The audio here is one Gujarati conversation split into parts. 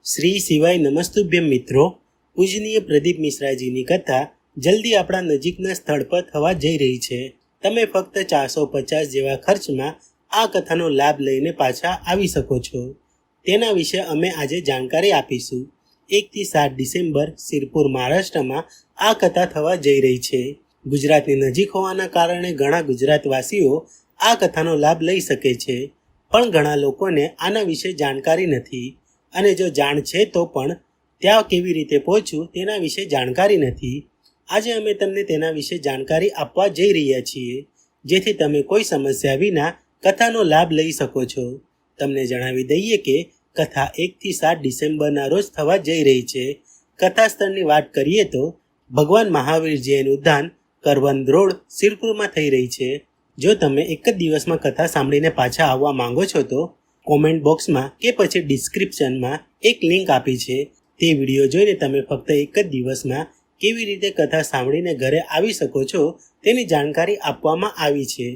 શ્રી શિવાય નમસ્તુભ્યમ મિત્રો, પૂજનીય પ્રદીપ મિશ્રાજીની કથા જલ્દી આપણા નજીકના સ્થળ પર થવા જઈ રહી છે. તમે ફક્ત 450 જેવા ખર્ચમાં આ કથાનો લાભ લઈને પાછા આવી શકો છો. તેના વિશે અમે આજે જાણકારી આપીશું. 1 થી 7 ડિસેમ્બર સિરપુર મહારાષ્ટ્રમાં આ કથા થવા જઈ રહી છે. ગુજરાતની નજીક હોવાના કારણે ઘણા ગુજરાતવાસીઓ આ કથાનો લાભ લઈ શકે છે, પણ ઘણા લોકોને આના વિશે જાણકારી નથી, અને જો જાણ છે તો પણ ત્યાં કેવી રીતે પહોંચવું તેના વિશે જાણકારી નથી. આજે અમે તમને તેના વિશે જાણકારી આપવા જઈ રહ્યા છીએ, જેથી તમે કોઈ સમસ્યા વિના કથાનો લાભ લઈ શકો છો. તમને જણાવી દઈએ કે કથા 1 થી 7 ડિસેમ્બરના રોજ થવા જઈ રહી છે. કથા સ્થળની વાત કરીએ તો ભગવાન મહાવીર જૈન ઉદ્યાન, કરવંદ રોડ, સિરપુરમાં થઈ રહી છે. જો તમે એક જ દિવસમાં કથા સાંભળીને પાછા આવવા માંગો છો તો કોમેન્ટ બોક્સમાં કે પછી ડિસ્ક્રિપ્શનમાં એક લિંક આપી છે. તે વિડીયો જોઈને તમે ફક્ત એક જ દિવસમાં કેવી રીતે કથા સાંભળીને ઘરે આવી શકો છો તેની જાણકારી આપવામાં આવી છે.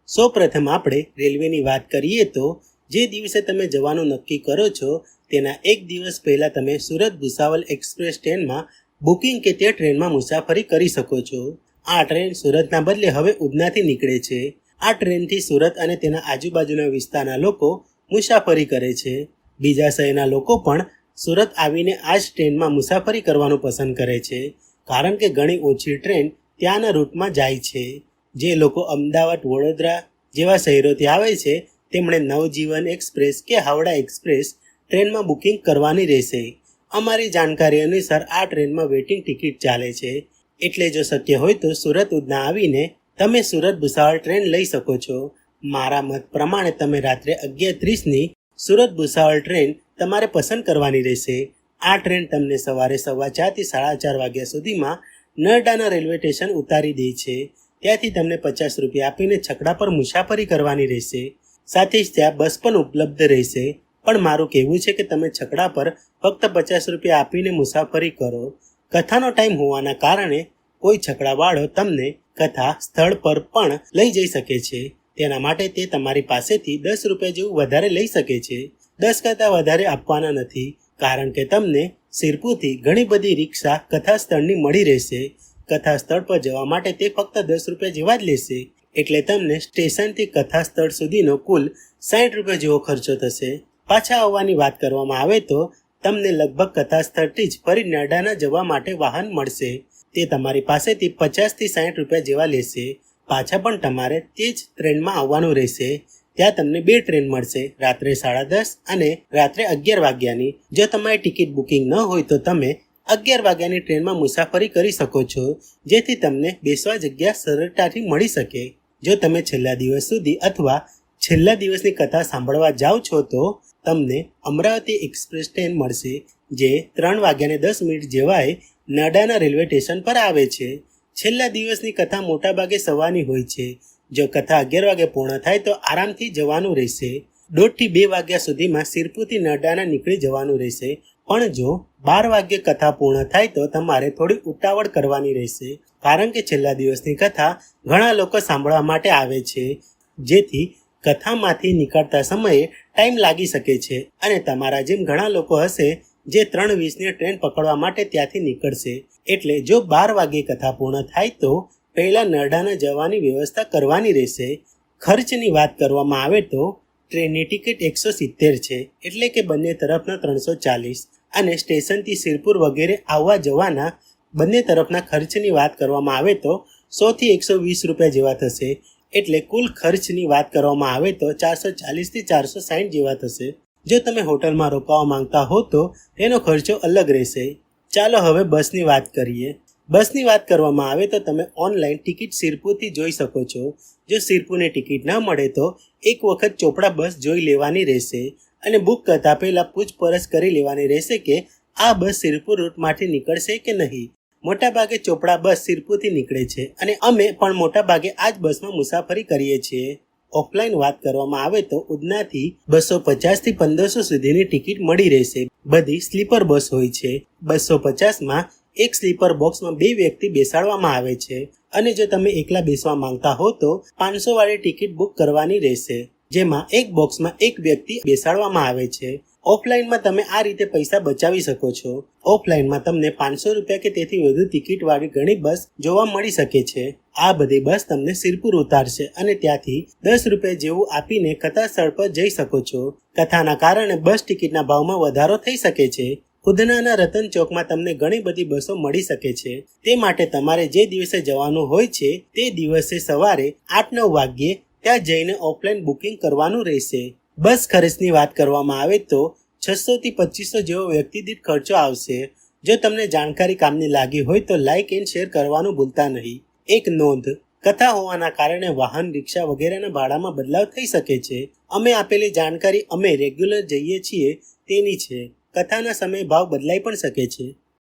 સૌપ્રથમ આપણે રેલવેની વાત કરીએ તો જે દિવસે તમે જવાનું નક્કી કરો છો તેના એક દિવસ પહેલાં તમે સુરત ભુસાવલ એક્સપ્રેસ ટ્રેનમાં બુકિંગ કે તે ટ્રેનમાં મુસાફરી કરી શકો છો. આ ટ્રેન સુરતના બદલે હવે ઉધનાથી નીકળે છે. આ ટ્રેનથી સુરત અને તેના આજુબાજુના વિસ્તારના લોકો મુસાફરી કરે છે. બીજા શહેરના લોકો પણ સુરત આવીને આ જ ટ્રેનમાં મુસાફરી કરવાનું પસંદ કરે છે, કારણ કે ઘણી ઓછી ટ્રેન ત્યાંના રૂટમાં જાય છે. જે લોકો અમદાવાદ, વડોદરા જેવા શહેરોથી આવે છે તેમણે નવજીવન એક્સપ્રેસ કે હાવડા એક્સપ્રેસ ટ્રેનમાં બુકિંગ કરવાની રહેશે. અમારી જાણકારી અનુસાર આ ટ્રેનમાં વેઇટિંગ ટિકિટ ચાલે છે, એટલે જો શક્ય હોય તો સુરત ઉધના આવીને તમે સુરત ભુસાવળ ટ્રેન લઈ શકો છો. મારા મત પ્રમાણે તમે રાત્રે 11:30ની સુરત ભુસાવળ ટ્રેન તમારે પસંદ કરવાની રહેશે. આ ટ્રેન તમને સવારે 4:15 થી 4:30 વાગ્યા સુધીમાં નરડાના રેલવે સ્ટેશન ઉતારી દે છે. ત્યાંથી તમને 50 રૂપિયા આપીને છકડા પર મુસાફરી કરવાની રહેશે. સાથે જ ત્યાં બસ પણ ઉપલબ્ધ રહેશે, પણ મારું કહેવું છે કે તમે છકડા પર ફક્ત 50 રૂપિયા આપીને મુસાફરી કરો. કથાનો ટાઈમ હોવાના કારણે કોઈ છકડાવાળો તમને કથા સ્થળ પર પણ લઈ જઈ શકે છે. તેના માટે તે તમારી પાસેથી 10 રૂપિયા જેવું વધારે લઈ શકે છે. 10 કરતાં વધારે આપવાના નથી, કારણ કે તમને સિરપુરથી ઘણી બધી રિક્ષા કથા સ્થળની મળી રહેશે. કથા સ્થળ પર જવા માટે તે ફક્ત 10 રૂપિયા જેવા જ લેશે, એટલે તમને સ્ટેશનથી કથા સ્થળ સુધીનો કુલ 60 રૂપિયા જેવો ખર્ચો થશે. પાછા આવવાની વાત કરવામાં આવે તો તમને લગભગ કથા સ્થળથી જ ફરી નરડાના જવા માટે વાહન મળશે. તે તમારી પાસેથી 50 થી 60 રૂપિયા જેવા લેશે. પાછા પણ તમારે તે જ ટ્રેનમાં આવવાનું રહેશે. ત્યાં તમને 2 ટ્રેન મળશે, રાત્રે 10:30 અને રાત્રે 11 વાગ્યાની. જો તમારી ટિકિટ બુકિંગ ન હોય તો તમે 11 વાગ્યાની ટ્રેનમાં મુસાફરી કરી શકો છો, જેથી તમને બેસવા જગ્યા સરળતાથી મળી શકે. જો તમે છેલ્લા દિવસ સુધી અથવા છેલ્લા દિવસની કથા સાંભળવા જાઓ છો તો તમને અમરાવતી એક્સપ્રેસ ટ્રેન મળશે, જે 3:10 જેવાએ નરડાના રેલવે સ્ટેશન પર આવે છે. છેલ્લા દિવસની કથા મોટાભાગે સવારની હોય છે. જો કથા 11 વાગે પૂર્ણ થાય તો આરામથી જવાનું રહેશે. 1:30 થી 2 વાગ્યા સુધીમાં સિરપુરથી નરડાના નીકળી જવાનું રહેશે, પણ જો 12 વાગ્યે કથા પૂર્ણ થાય તો તમારે થોડી ઉતાવળ કરવાની રહેશે, કારણ કે છેલ્લા દિવસની કથા ઘણા લોકો સાંભળવા માટે આવે છે, જેથી કથામાંથી નીકળતા સમયે ટાઈમ લાગી શકે છે. અને તમારા જેમ ઘણા લોકો હશે જે 3:20ની ટ્રેન પકડવા માટે ત્યાંથી નીકળશે. એટલે જો 12 વાગ્યે કથા પૂર્ણ થાય તો પહેલાં નરડાના જવાની વ્યવસ્થા કરવાની રહેશે. ખર્ચની વાત કરવામાં આવે તો ટ્રેનની ટિકિટ 170 છે, એટલે કે બંને તરફના 340, અને સ્ટેશનથી સિરપુર વગેરે આવવા જવાના બંને તરફના ખર્ચની વાત કરવામાં આવે તો 100 થી 120 રૂપિયા જેવા થશે. એટલે કુલ ખર્ચની વાત કરવામાં આવે તો 440 થી 460 જેવા થશે. જો તમે હોટલમાં રોકાવા માંગતા હો તો તેનો ખર્ચો અલગ રહેશે. ચાલો હવે બસની વાત કરીએ. બસની વાત કરવામાં આવે તો તમે ઓનલાઈન ટિકિટ સિરપુરથી જોઈ શકો છો. જો સિરપુરની ટિકિટ ન મળે તો એક વખત ચોપડા બસ જોઈ લેવાની રહેશે, અને બુક કરતા પહેલાં પૂછપરછ કરી લેવાની રહેશે કે આ બસ સિરપુર રૂટમાંથી નીકળશે કે નહીં. મોટાભાગે ચોપડા બસ સિરપુરથી નીકળે છે, અને અમે પણ મોટાભાગે આ જ બસમાં મુસાફરી કરીએ છીએ. ઓફલાઈન વાત કરવામાં આવે તો ઉધનાથી 250 થી 1500 સુધીની ટિકિટ મળી રહેશે. બધી સ્લીપર બસ હોય છે. 250માં એક સ્લીપર બોક્સમાં 2 વ્યક્તિ બેસાડવામાં આવે છે, અને જો તમે એકલા બેસવા માંગતા હો તો 500 વાળી ટિકિટ બુક કરવાની રહેશે, જેમાં એક બોક્સમાં એક વ્યક્તિ બેસાડવામાં આવે છે. ઓફલાઈનમાં તમે આ રીતે પૈસા બચાવી શકો છો. ઓફલાઈનમાં તમને 500 રૂપિયા કે તેથી વધુ ટિકિટ વાળી ઘણી બસ જોવા મળી શકે છે. આ બધી બસ તમને સિરપુર ઉતારશે અને ત્યાંથી 10 રૂપિયા જેવું આપીને કથા સ્થળ પર જઈ શકો છો. કથાના કારણે બસ ટિકિટના ભાવમાં વધારો થઈ શકે છે. ઉધનાના રતન ચોકમાં તમને ઘણી બધી બસો મળી શકે છે. તે માટે તમારે જે દિવસે જવાનું હોય છે તે દિવસે સવારે 8-9 વાગ્યે ત્યાં જઈને ઓફલાઈન બુકિંગ કરવાનું રહેશે. બસ ખર્ચની વાત કરવામાં આવે તો 600 થી 2500 જેવો વ્યક્તિ દીઠ ખર્ચો આવશે. જો તમને જાણકારી કામની લાગી હોય તો લાઇક એન્ડ શેર કરવાનું ભૂલતા નહીં. એક નોંધ, કથા હોવાના કારણે વાહન, રિક્ષા વગેરેના ભાડામાં બદલાવ થઈ શકે છે. અમે આપેલી જાણકારી અમે રેગ્યુલર જઈએ છીએ તેની છે. કથાના સમયે ભાવ બદલાઈ પણ શકે છે.